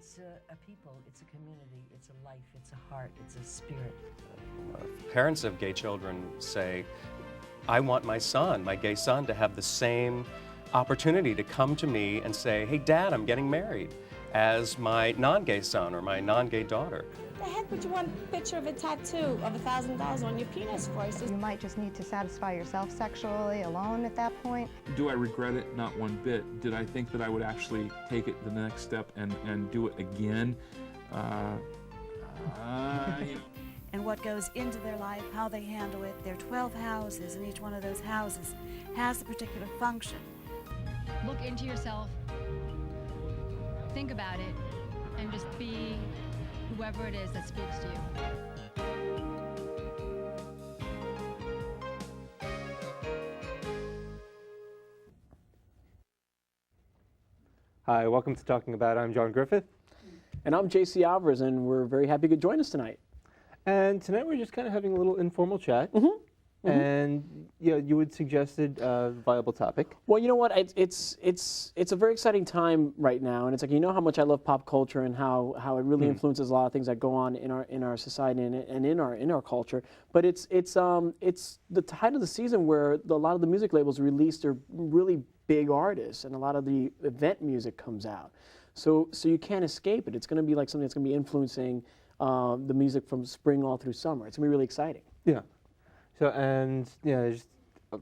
It's a people, it's a community, it's a life, it's a heart, it's a spirit. Parents of gay children say, I want my son, my gay son, to have the same opportunity to come to me and say, hey, Dad, I'm getting married, as my non-gay son or my non-gay daughter. The heck would you want a picture of a tattoo of $1,000 on your penis for? You might just need to satisfy yourself sexually alone at that point. Do I regret it? Not one bit. Did I think that I would actually take it the next step and do it again? And what goes into their life, how they handle it. There are 12 houses, and each one of those houses has a particular function. Look into yourself, think about it, and just be whoever it is that speaks to you. Hi, welcome to Talking About. I'm John Griffith. And I'm JC Alvarez, and we're very happy you could join us tonight. And tonight we're just kind of having a little informal chat. And you had suggested a viable topic. Well, you know what? It's a very exciting time right now, and it's like, you know how much I love pop culture and how it really influences a lot of things that go on in our society and in our culture. But it's the height of the season where a lot of the music labels release their really big artists, and a lot of the event music comes out. So you can't escape it. It's going to be like something that's going to be influencing the music from spring all through summer. It's going to be really exciting. Yeah. So, and there's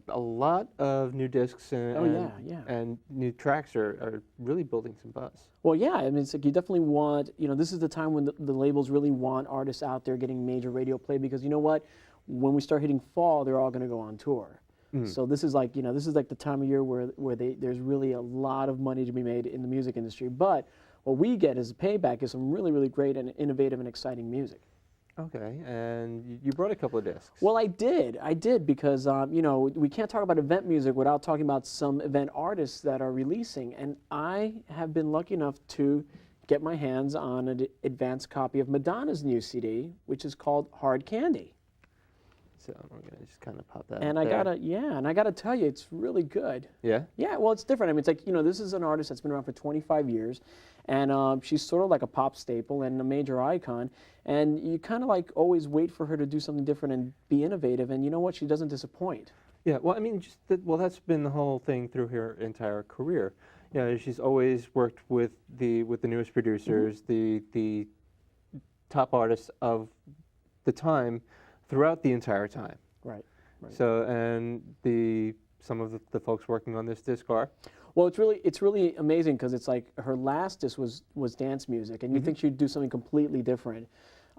a lot of new discs and, and new tracks are really building some buzz. Well, yeah, I mean, it's like you definitely want, this is the time when the labels really want artists out there getting major radio play, because you know what? When we start hitting fall, they're all going to go on tour. So this is like, this is like the time of year where there's really a lot of money to be made in the music industry. But what we get as a payback is some really, really great and innovative and exciting music. Okay, and you brought a couple of discs. Well, I did because, we can't talk about event music without talking about some event artists that are releasing. And I have been lucky enough to get my hands on an advanced copy of Madonna's new CD, which is called Hard Candy. So I'm gonna just kind of pop that. And up I gotta tell you, it's really good. Yeah. Yeah. Well, it's different. I mean, it's like this is an artist that's been around for 25 years, and she's sort of like a pop staple and a major icon. And you kind of like always wait for her to do something different and be innovative. And you know what? She doesn't disappoint. Yeah. Well, I mean, that's been the whole thing through her entire career. She's always worked with the newest producers, the top artists of the time, throughout the entire time. Right. So, and some of the folks working on this disc are? Well, it's really amazing because it's like her last disc was dance music, and you think she'd do something completely different.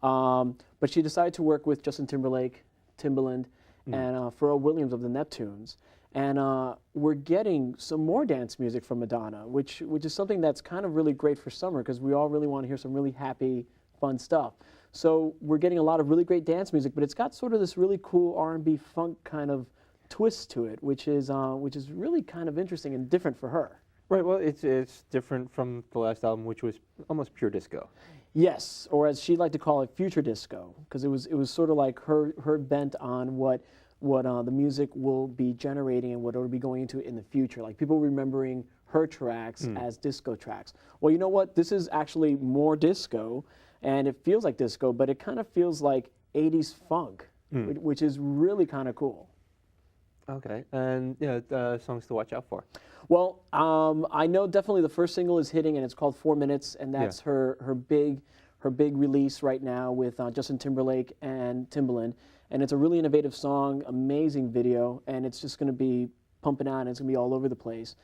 But she decided to work with Justin Timberlake, Timbaland, and Pharrell Williams of the Neptunes. And we're getting some more dance music from Madonna, which is something that's kind of really great for summer, because we all really want to hear some really happy, fun stuff. So we're getting a lot of really great dance music, but it's got sort of this really cool R&B funk kind of twist to it, which is really kind of interesting and different for her. Right. Well, it's different from the last album, which was almost pure disco. Yes, or as she liked to call it, future disco, because it was sort of like her bent on what the music will be generating and what it will be going into in the future. Like people remembering her tracks as disco tracks. Well, you know what? This is actually more disco. And it feels like disco, but it kind of feels like 80s funk, which is really kind of cool. Okay, and songs to watch out for. Well, I know definitely the first single is hitting, and it's called 4 Minutes, and that's her big release right now with Justin Timberlake and Timbaland. And it's a really innovative song, amazing video, and it's just going to be pumping out, and it's going to be all over the place.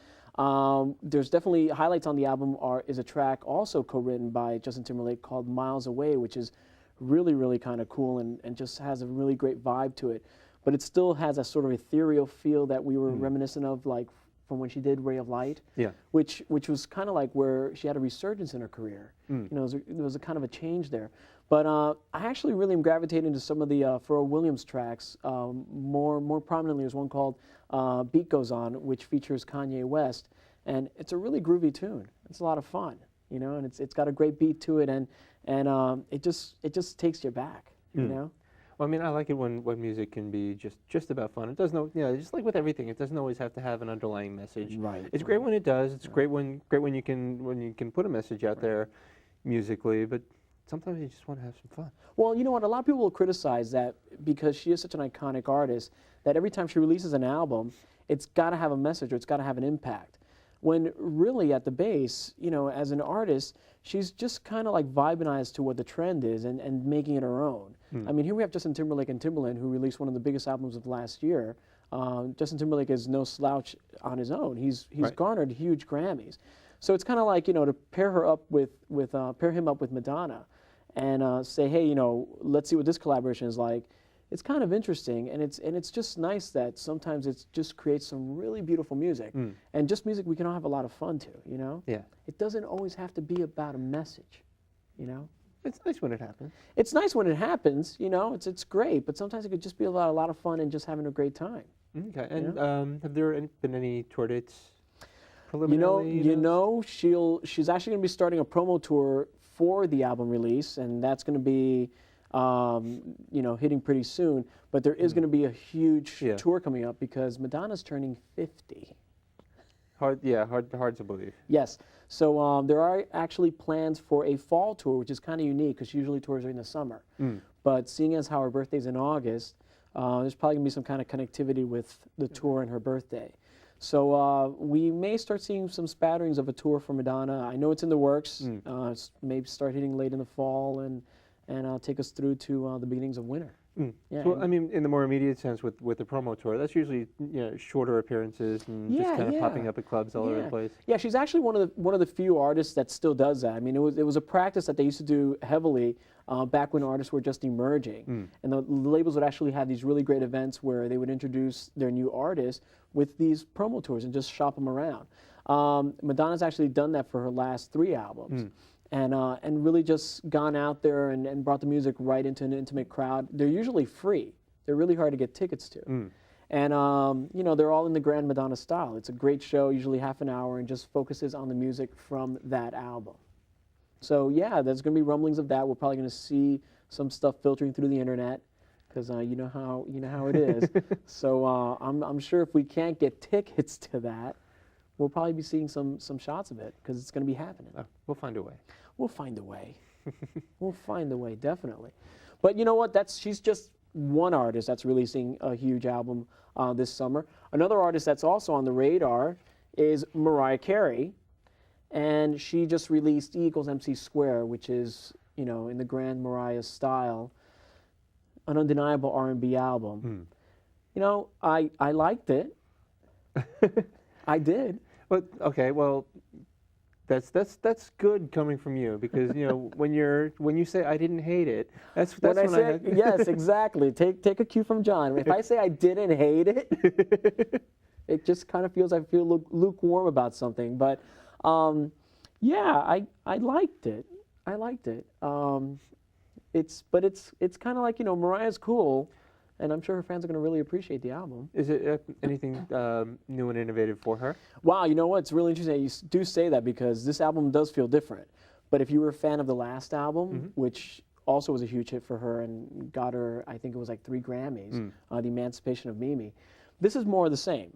There's definitely highlights on the album is a track also co-written by Justin Timberlake called Miles Away, which is really, really kind of cool and just has a really great vibe to it. But it still has a sort of ethereal feel that we were reminiscent of, like from when she did Ray of Light, which was kind of like where she had a resurgence in her career. There was a kind of a change there. But I actually really am gravitating to some of the Pharrell Williams tracks. More prominently, there's one called Beat Goes On, which features Kanye West, and it's a really groovy tune. It's a lot of fun, and it's got a great beat to it, and it just takes you back, Well, I mean, I like it when music can be just about fun. It doesn't, just like with everything, it doesn't always have to have an underlying message. Right. It's great when it does. It's great when you can put a message out there, musically, but sometimes you just want to have some fun. Well, you know what? A lot of people will criticize that because she is such an iconic artist that every time she releases an album, it's got to have a message or it's got to have an impact. When really at the base, you know, as an artist, she's just kind of like vibing to what the trend is and making it her own. I mean, here we have Justin Timberlake and Timbaland, who released one of the biggest albums of last year. Justin Timberlake is no slouch on his own. He's Right. garnered huge Grammys. So it's kind of like, you know, to pair him up with Madonna and say, hey, you know, let's see what this collaboration is like. It's kind of interesting, and it's just nice that sometimes it just creates some really beautiful music, and just music we can all have a lot of fun to, you know? Yeah. It doesn't always have to be about a message, you know? It's nice when it happens. It's nice when it happens, you know, it's great, but sometimes it could just be about a lot of fun and just having a great time. Okay. And have there been any tour dates? You know, preliminarily she's actually going to be starting a promo tour for the album release, and that's going to be, you know, hitting pretty soon. But there is going to be a huge tour coming up because Madonna's turning 50. Hard to believe. Yes. So there are actually plans for a fall tour, which is kind of unique because she usually tours during the summer. But seeing as how her birthday's in August, there's probably going to be some kind of connectivity with the tour and her birthday. So we may start seeing some spatterings of a tour for Madonna. I know it's in the works. Maybe start hitting late in the fall and take us through to the beginnings of winter. Yeah. Well, I mean, in the more immediate sense, with the promo tour, that's usually shorter appearances and just kind of popping up at clubs all over the place. Yeah, she's actually one of the few artists that still does that. I mean, it was a practice that they used to do heavily back when artists were just emerging, and the labels would actually have these really great events where they would introduce their new artists with these promo tours and just shop them around. Madonna's actually done that for her last 3 albums. And really just gone out there and brought the music right into an intimate crowd. They're usually free. They're really hard to get tickets to. And, you know, they're all in the Grand Madonna style. It's a great show, usually half an hour, and just focuses on the music from that album. So, yeah, there's going to be rumblings of that. We're probably going to see some stuff filtering through the internet because you know how it is. So I'm sure if we can't get tickets to that, we'll probably be seeing some shots of it because it's going to be happening. We'll find a way. We'll find a way. We'll find a way, definitely. But you know what? She's just one artist that's releasing a huge album this summer. Another artist that's also on the radar is Mariah Carey, and she just released E = MC Square, which is, you know, in the grand Mariah style, an undeniable R&B album. You know, I liked it. I did. But okay, well, that's good coming from you because you know when you say I didn't hate it, that's when I say yes, exactly. Take a cue from John. If I say I didn't hate it, it just kind of feels I feel lukewarm about something. But yeah, I liked it. I liked it. It's kind of like, you know, Mariah's cool. And I'm sure her fans are going to really appreciate the album. Is it anything new and innovative for her? Wow, you know what? It's really interesting that you do say that because this album does feel different. But if you were a fan of the last album, which also was a huge hit for her and got her, I think it was like 3 Grammys, The Emancipation of Mimi, this is more of the same.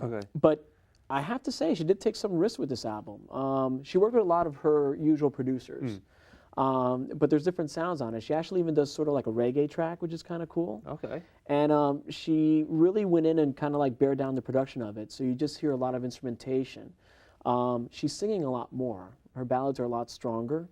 Okay. But I have to say, she did take some risks with this album. She worked with a lot of her usual producers. But there's different sounds on it. She actually even does sort of like a reggae track, which is kind of cool. Okay. And she really went in and kind of like bared down the production of it. So you just hear a lot of instrumentation. She's singing a lot more. Her ballads are a lot stronger,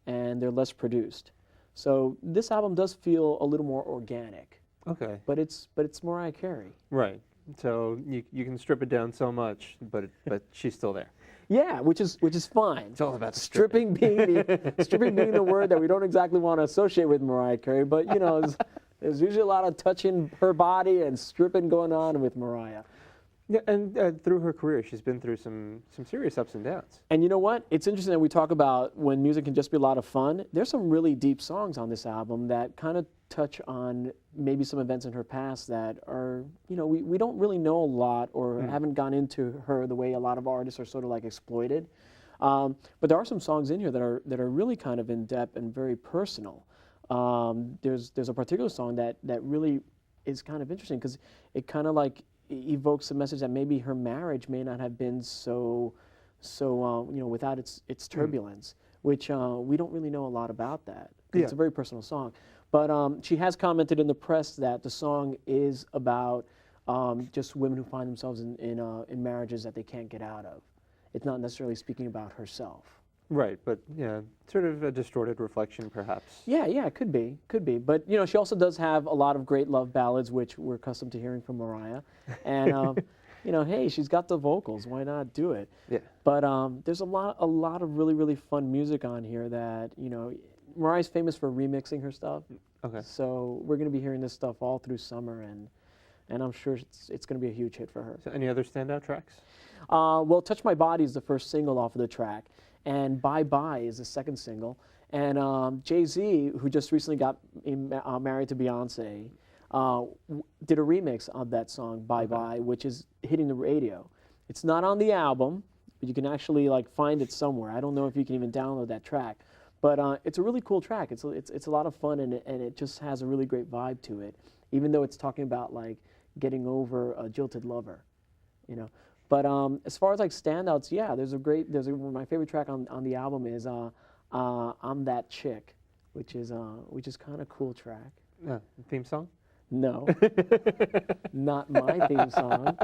and they're less produced. So this album does feel a little more organic. Okay. But it's Mariah Carey. Right. So you can strip it down so much, but she's still there. Yeah, which is fine. It's all about the stripping being the word that we don't exactly want to associate with Mariah Carey, but you know, there's usually a lot of touching her body and stripping going on with Mariah. Yeah, and through her career, she's been through some serious ups and downs. And you know what? It's interesting that we talk about when music can just be a lot of fun. There's some really deep songs on this album that kind of touch on maybe some events in her past that are, you know, we don't really know a lot or haven't gone into her the way a lot of artists are sort of like exploited. But there are some songs in here that are really kind of in depth and very personal. There's a particular song that really is kind of interesting because it kind of like evokes a message that maybe her marriage may not have been so you know, without its turbulence. which we don't really know a lot about that. 'Cause Yeah. It's a very personal song. But she has commented in the press that the song is about just women who find themselves in marriages that they can't get out of. It's not necessarily speaking about herself. Right, but yeah, sort of a distorted reflection, perhaps. Yeah, it could be. But she also does have a lot of great love ballads, which we're accustomed to hearing from Mariah. And hey, she's got the vocals. Why not do it? Yeah. But there's a lot of really, really fun music on here that Mariah's famous for remixing her stuff. Okay. So we're going to be hearing this stuff all through summer, and I'm sure it's going to be a huge hit for her. So any other standout tracks? Well, Touch My Body is the first single off of the track, and Bye Bye is the second single. And Jay-Z, who just recently got married to Beyonce, did a remix of that song, Bye Bye, which is hitting the radio. It's not on the album, but you can actually find it somewhere. I don't know if you can even download that track. But it's a really cool track. It's a lot of fun, and it just has a really great vibe to it, even though it's talking about getting over a jilted lover, But as far as standouts, yeah, my favorite track on the album is I'm That Chick, which is kind of cool track. Theme song? No, not my theme song,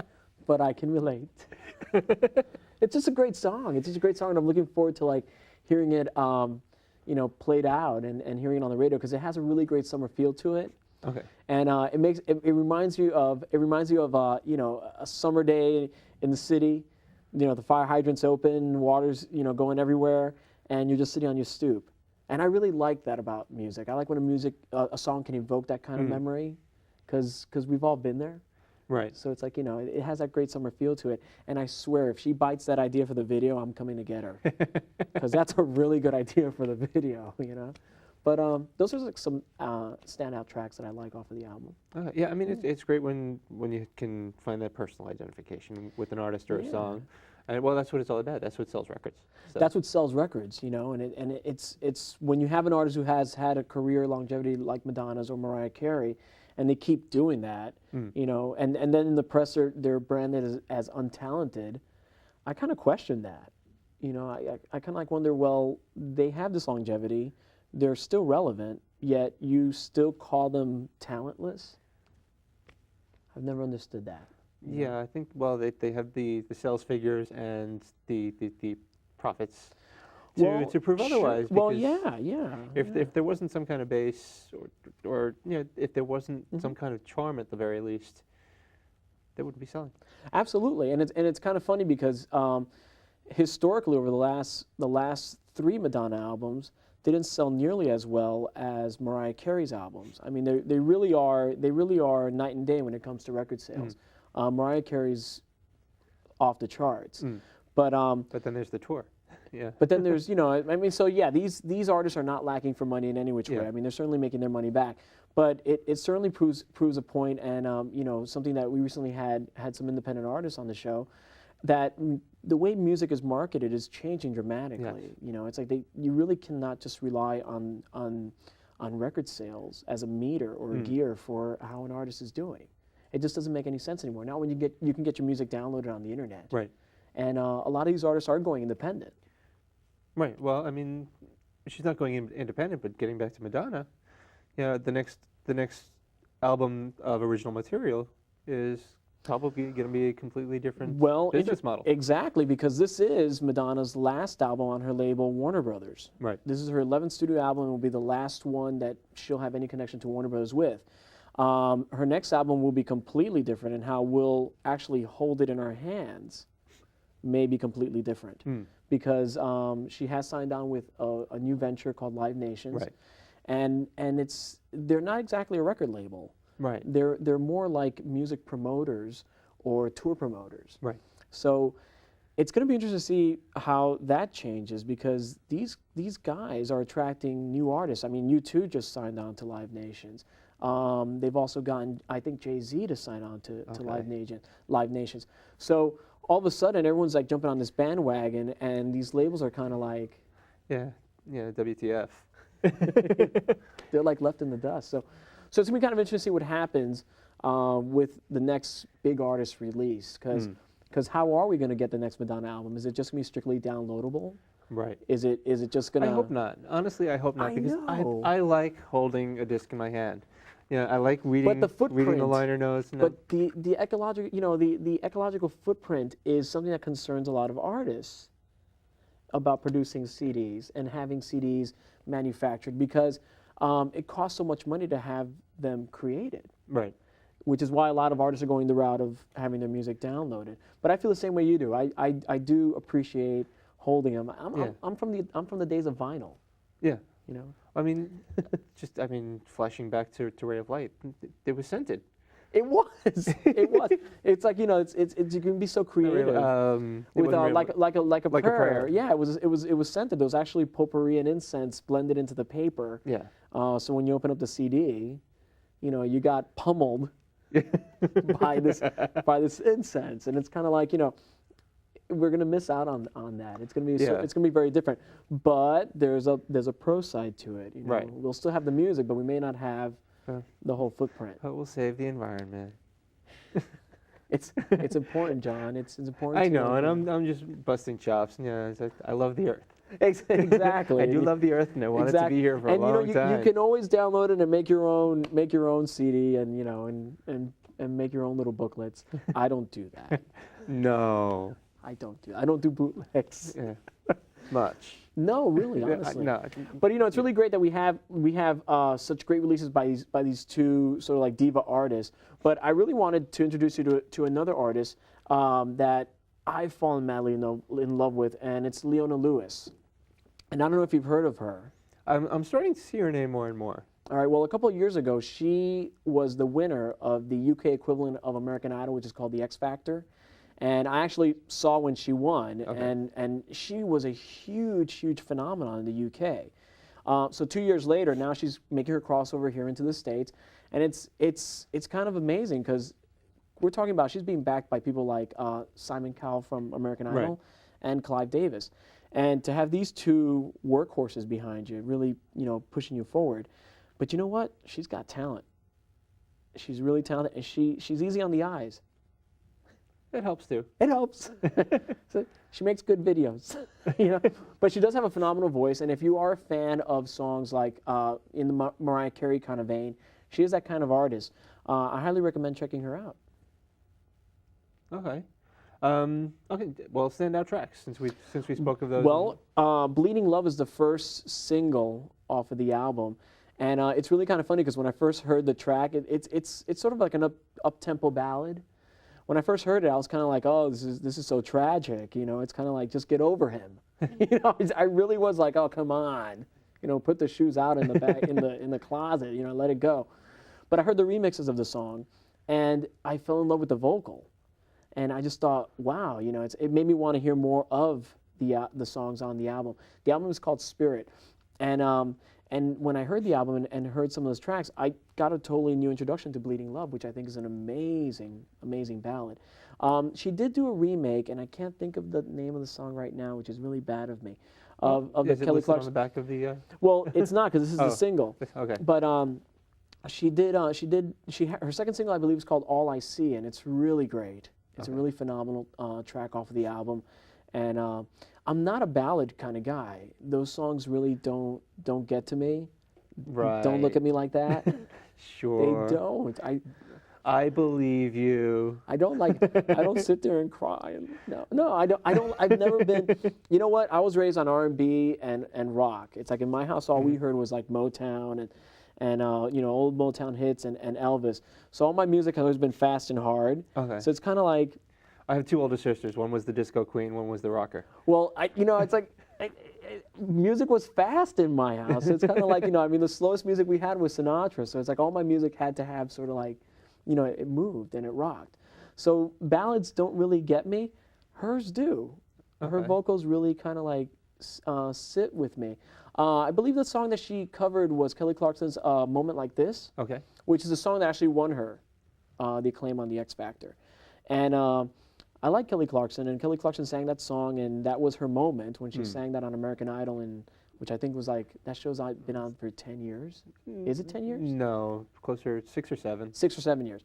but I can relate. It's just a great song. And I'm looking forward to hearing it, played out and hearing it on the radio because it has a really great summer feel to it. Okay. And it reminds you of a summer day in the city, the fire hydrant's open, water's going everywhere, and you're just sitting on your stoop. And I really like that about music. I like when a song can evoke that kind of memory, because we've all been there. Right. So it's it has that great summer feel to it. And I swear, if she bites that idea for the video, I'm coming to get her, because that's a really good idea for the video, But those are some standout tracks that I like off of the album. Yeah, I mean, it's great when you can find that personal identification with an artist or a song. And well, that's what it's all about. That's what sells records. So. That's what sells records, and it's when you have an artist who has had a career longevity like Madonna's or Mariah Carey, and they keep doing that, and then in the press they're branded as untalented. I kind of question that. I kind of wonder, well, they have this longevity. They're still relevant, yet you still call them talentless? I've never understood that. Yeah, I think, well, they have the sales figures and the profits to prove otherwise. Well, yeah. If there wasn't some kind of base or if there wasn't some kind of charm at the very least, they wouldn't be selling. Absolutely, and it's kind of funny because historically over the last 3 Madonna albums, they didn't sell nearly as well as Mariah Carey's albums. I mean, they really are night and day when it comes to record sales. Mariah Carey's off the charts, but then there's the tour. Yeah. But then there's so yeah, these artists are not lacking for money in any which way. I mean, they're certainly making their money back, but it certainly proves a point, and something that we recently had some independent artists on the show, that the way music is marketed is changing dramatically. Yes. It's you really cannot just rely on record sales as a meter or a gear for how an artist is doing. It just doesn't make any sense anymore. Now you can get your music downloaded on the internet. Right. And a lot of these artists are going independent. Right. Well, I mean, she's not going independent, but getting back to Madonna, the next album of original material is probably going to be a completely different business model. Exactly, because this is Madonna's last album on her label, Warner Brothers. Right. This is her 11th studio album and will be the last one that she'll have any connection to Warner Brothers with. Her next album will be completely different, and how we'll actually hold it in our hands may be completely different. Because she has signed on with a new venture called Live Nations. Right. And they're not exactly a record label. Right. They're more like music promoters or tour promoters. Right. So it's going to be interesting to see how that changes, because these guys are attracting new artists. I mean, U2 just signed on to Live Nations. They've also gotten, I think, Jay-Z to sign on to Live Nations. So all of a sudden, everyone's jumping on this bandwagon, and these labels are kind of like... Yeah, WTF. They're left in the dust. So it's going to be kind of interesting to see what happens with the next big artist release, because how are we going to get the next Madonna album? Is it just going to be strictly downloadable? Right. Is it just gonna? I hope not. Honestly, I hope not I because know. I like holding a disc in my hand. You know, I like reading But the reading the footprint- liner notes. And But the ecological, the ecological footprint is something that concerns a lot of artists about producing CDs and having CDs manufactured because it costs so much money to have them created, right. which is why a lot of artists are going the route of having their music downloaded. But I feel the same way you do. I do appreciate holding them. I'm from the days of vinyl. Yeah. You know, I mean, flashing back to Ray of Light, it was scented. it was. It was. It's like you can be so creative. It With wasn't Ray of like Light. a Like a prayer. prayer. Yeah, it was scented. There was actually potpourri and incense blended into the paper. Yeah. So when you open up the CD, you got pummeled by this incense, and it's kind of like we're gonna miss out on that. It's gonna be it's gonna be very different. But there's a pro side to it. Right. We'll still have the music, but we may not have the whole footprint. But we'll save the environment. It's important, John. It's important. I to, know, and I'm just busting chops. Yeah, I love the earth. Exactly. I do love the earth, and I want it to be here for a long time. You can always download it and make your own CD, and and make your own little booklets. I don't do that. No. I don't do bootlegs. Yeah. Much. No, really, honestly. No. But it's really great that we have such great releases by these two sort of like diva artists. But I really wanted to introduce you to another artist that I've fallen madly in love with, and it's Leona Lewis. And I don't know if you've heard of her. I'm starting to see her name more and more. All right. Well, a couple of years ago, she was the winner of the UK equivalent of American Idol, which is called the X Factor. And I actually saw when she won, and she was a huge phenomenon in the UK. So 2 years later, now she's making her crossover here into the States, and it's kind of amazing because we're talking about she's being backed by people like Simon Cowell from American Idol and Clive Davis, and to have these two workhorses behind you, really pushing you forward. But you know what? She's got talent. She's really talented, and she's easy on the eyes. It helps too. It helps. So she makes good videos, But she does have a phenomenal voice, and if you are a fan of songs like in the Mariah Carey kind of vein, she is that kind of artist. I highly recommend checking her out. Okay. Okay. Well, standout tracks since we spoke of those. Well, "Bleeding Love" is the first single off of the album, and it's really kind of funny because when I first heard the track, it's sort of like an up-tempo ballad. When I first heard it, I was kind of like, oh, this is so tragic. It's kind of like, just get over him. I really was like, oh, come on. Put the shoes out in the back in the closet. Let it go. But I heard the remixes of the song, and I fell in love with the vocal. And I just thought, wow, it made me want to hear more of the songs on the album. The album is called Spirit, and when I heard the album and heard some of those tracks, I got a totally new introduction to Bleeding Love, which I think is an amazing ballad. She did do a remake, and I can't think of the name of the song right now, which is really bad of me. Of is the it Kelly listed on Clarkson. the back of the? Well, it's not because this is the single. Okay. But her second single, I believe, is called All I See, and it's really great. It's a really phenomenal track off of the album, and I'm not a ballad kind of guy. Those songs really don't get to me. Right. Don't look at me like that. Sure. They don't. I believe you. I don't sit there and cry. No, I don't. I've never been. You know what? I was raised on R&B and rock. It's like in my house, all we heard was like Motown and old Motown hits and Elvis. So all my music has always been fast and hard. Okay. So it's kind of like. I have two older sisters. One was the disco queen. One was the rocker. Well, it's like. Music was fast in my house. It's kind of like, the slowest music we had was Sinatra. So it's like all my music had to have sort of like, it moved and it rocked. So ballads don't really get me. Hers do. Her vocals really kind of like sit with me. I believe the song that she covered was Kelly Clarkson's Moment Like This, which is a song that actually won her the acclaim on the X Factor. And I like Kelly Clarkson, and Kelly Clarkson sang that song, and that was her moment when she sang that on American Idol, which I think was like, that show's been on for 10 years. Is it 10 years? No, closer, 6 or 7. 6 or 7 years.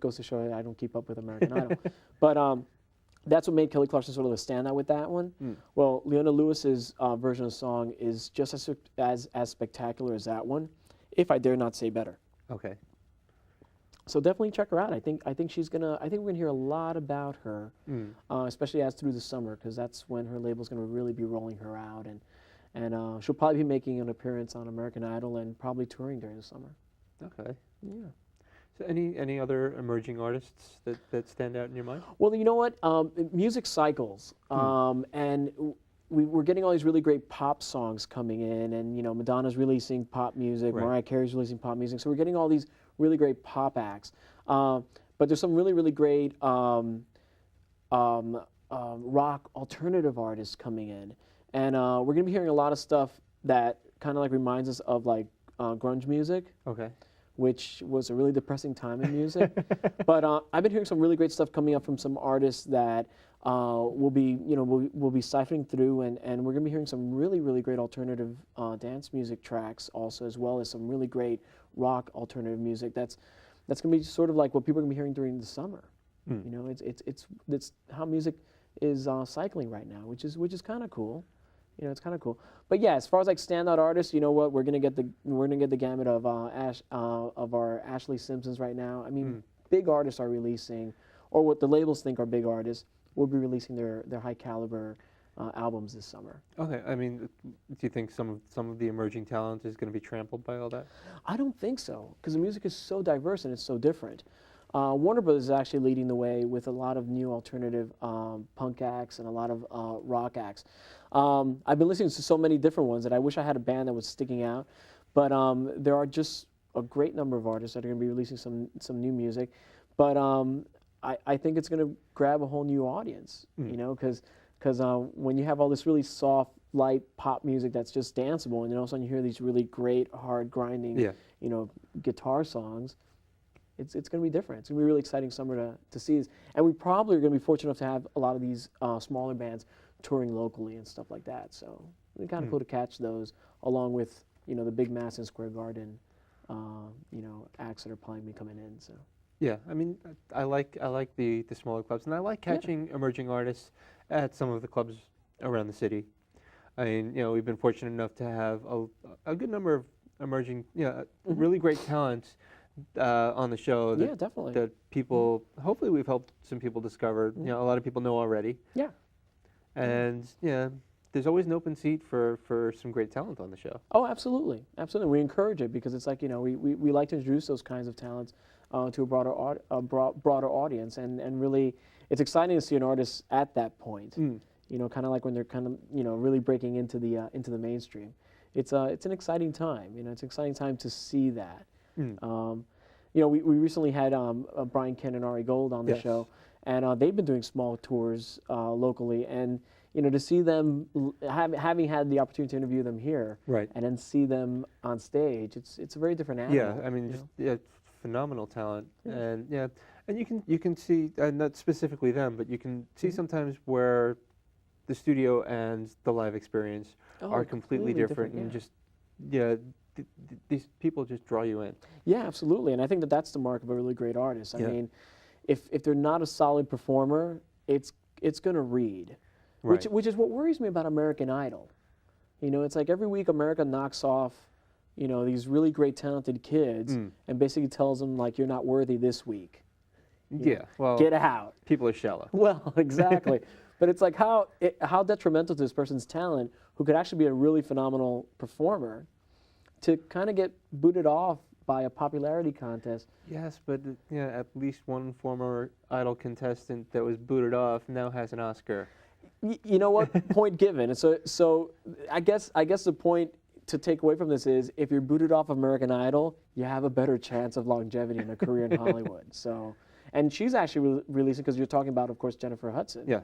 Goes to show I don't keep up with American Idol. But that's what made Kelly Clarkson sort of a standout with that one. Well, Leona Lewis's version of the song is just as spectacular as that one, if I dare not say better. Okay. So definitely check her out. I think she's gonna. I think we're gonna hear a lot about her, especially as through the summer, because that's when her label's gonna really be rolling her out, and she'll probably be making an appearance on American Idol and probably touring during the summer. Okay. Yeah. So any other emerging artists that stand out in your mind? Well, you know what? Music cycles, and we're getting all these really great pop songs coming in, and you know, Madonna's releasing pop music, Right. Mariah Carey's releasing pop music, so we're getting all these really great pop acts. But there's some really great rock alternative artists coming in, and we're gonna be hearing a lot of stuff that kind of like reminds us of like grunge music. Okay. Which was a really depressing time in music. But I've been hearing some really great stuff coming up from some artists that we'll be siphoning through, and we're gonna be hearing some really great alternative dance music tracks also, as well as some really great rock alternative music. That's gonna be sort of like what people are gonna be hearing during the summer. You know, it's how music is cycling right now, which is kind of cool. You know, it's kind of cool. But yeah, as far as like standout artists, you know what, we're gonna get the gamut of our Ashley Simpsons right now. I mean, big artists are releasing, or what the labels think are big artists, will be releasing their high caliber albums this summer. Okay. I mean, do you think some of the emerging talent is going to be trampled by all that? I don't think so, because the music is so diverse and it's so different. Warner Bros. Is actually leading the way with a lot of new alternative punk acts and a lot of rock acts. I've been listening to so many different ones that I wish I had a band that was sticking out, but there are just a great number of artists that are going to be releasing some new music. But I think it's going to grab a whole new audience, you know, because when you have all this really soft, light pop music that's just danceable, and then all of a sudden you hear these really great, hard, grinding, you know, guitar songs. It's going to be different. It's going to be a really exciting summer to see this. And we probably are going to be fortunate enough to have a lot of these smaller bands touring locally and stuff like that. So it's kind of cool to catch those along with, you know, the big Madison Square Garden, you know, acts that are probably coming in. So. Yeah, I mean, I like the smaller clubs, and I like catching emerging artists at some of the clubs around the city. I mean, you know, we've been fortunate enough to have a good number of emerging, you know, really great talents on the show that, definitely. that people, hopefully we've helped some people discover, you know, a lot of people know already. Yeah. And, yeah, there's always an open seat for some great talent on the show. Oh, absolutely. Absolutely. We encourage it because it's like, you know, we like to introduce those kinds of talents to a broader audience. And really, it's exciting to see an artist at that point, you know, kind of like when they're kind of, you know, really breaking into the mainstream. It's an exciting time. You know, it's an exciting time to see that. You know, we recently had Brian Kent and Ari Gold on the show, and they've been doing small tours locally, and you know, to see them having had the opportunity to interview them here, and then see them on stage, it's a very different animal. Yeah, I mean, just, phenomenal talent, and and you can see, not specifically them, but you can see sometimes where the studio and the live experience are completely different, and just these people just draw you in. Yeah, absolutely, and I think that's the mark of a really great artist. I mean, if they're not a solid performer, it's going to read, which is what worries me about American Idol. You know, it's like every week America knocks off, you know, these really great talented kids and basically tells them like, you're not worthy this week. Well, get out. People are shallow. Well, exactly. But it's like how detrimental to this person's talent, who could actually be a really phenomenal performer, to kind of get booted off by a popularity contest. Yes, but at least one former Idol contestant that was booted off now has an Oscar. You know what? Point given. So I guess the point to take away from this is, if you're booted off American Idol, you have a better chance of longevity in a career in Hollywood. So, and she's actually releasing, because you're talking about, of course, Jennifer Hudson. Yes.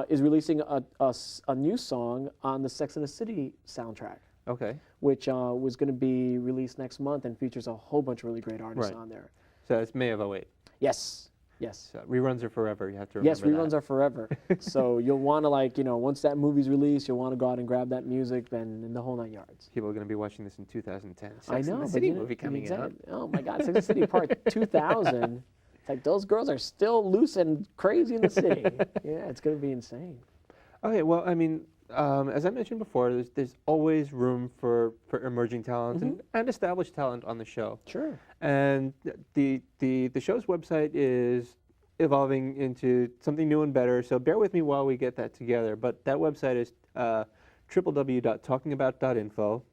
Is releasing a new song on the Sex and the City soundtrack. Okay. Which was going to be released next month and features a whole bunch of really great artists on there. So it's May of 2008. Yes. Yes. So reruns are forever. You have to remember Yes, reruns are forever. So you'll want to, like, you know, once that movie's released, you'll want to go out and grab that music and the whole 9 yards. People are going to be watching this in 2010. I know. Sex and the City movie coming out. Oh my God, Sex and the City Part 2000. It's like those girls are still loose and crazy in the city. Yeah, it's going to be insane. Okay, well, I mean, as I mentioned before, there's always room for emerging talent and established talent on the show. Sure. And the show's website is evolving into something new and better, so bear with me while we get that together. But that website is www.talkingabout.info.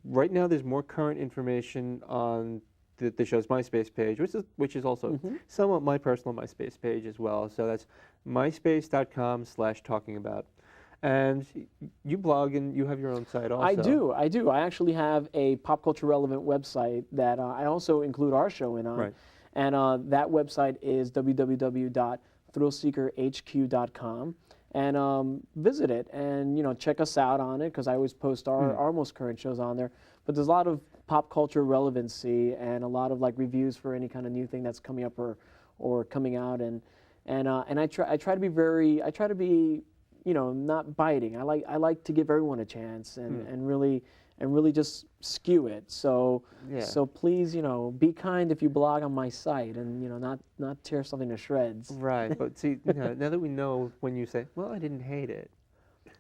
Right now there's more current information on the show's MySpace page, which is also somewhat my personal MySpace page as well. So that's myspace.com/talkingabout. And you blog and you have your own site also. I do. I actually have a pop culture relevant website that I also include our show in on. Right. And that website is www.thrillseekerhq.com. And visit it and check us out on it, because I always post our most current shows on there. But there's a lot of pop culture relevancy and a lot of like reviews for any kind of new thing that's coming up or coming out. And I try to be not biting. I like to give everyone a chance and really just skew it. So please, be kind if you blog on my site and not tear something to shreds. Right, but see, now that we know when you say, well, I didn't hate it.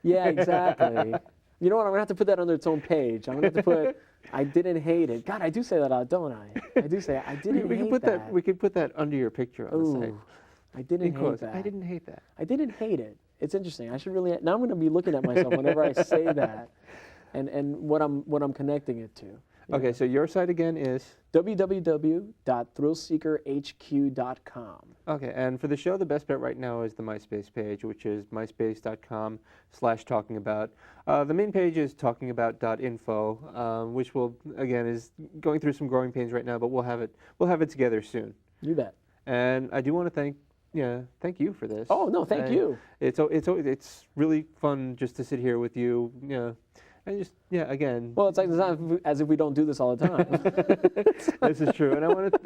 Yeah, exactly. You know what? I'm gonna have to put that under its own page. I'm gonna have to put, I didn't hate it. God, I do say that out, don't I? I do say I didn't hate that. We could put that under your picture on the site. I didn't hate that. I didn't hate that. I didn't hate it. It's interesting. I should really. Now I'm gonna be looking at myself whenever I say that, and what I'm connecting it to. Okay, so your site again is www.thrillseekerhq.com. Okay, and for the show, the best bet right now is the MySpace page, which is myspace.com/talkingabout. The main page is talkingabout.info, which is going through some growing pains right now, but we'll have it together soon. You bet. And I do want to thank you for this. Oh no, thank you. It's really fun just to sit here with you. And just again. Well, it's not as if we don't do this all the time. This is true, and I want to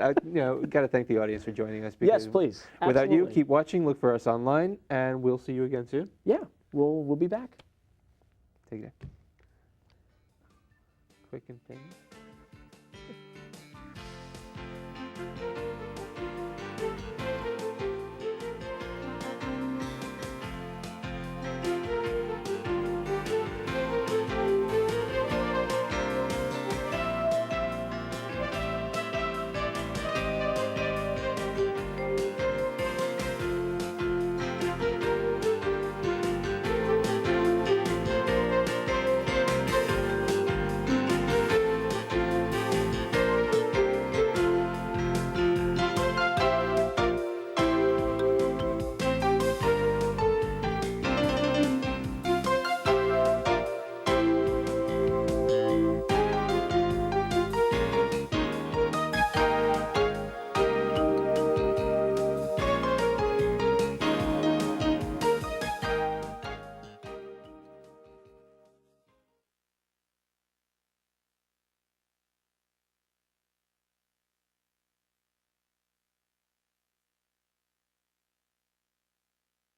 got to thank the audience for joining us. Yes, please. Without Absolutely. you, keep watching. Look for us online, and we'll see you again soon. Yeah, we'll be back. Take it. Quick and painless.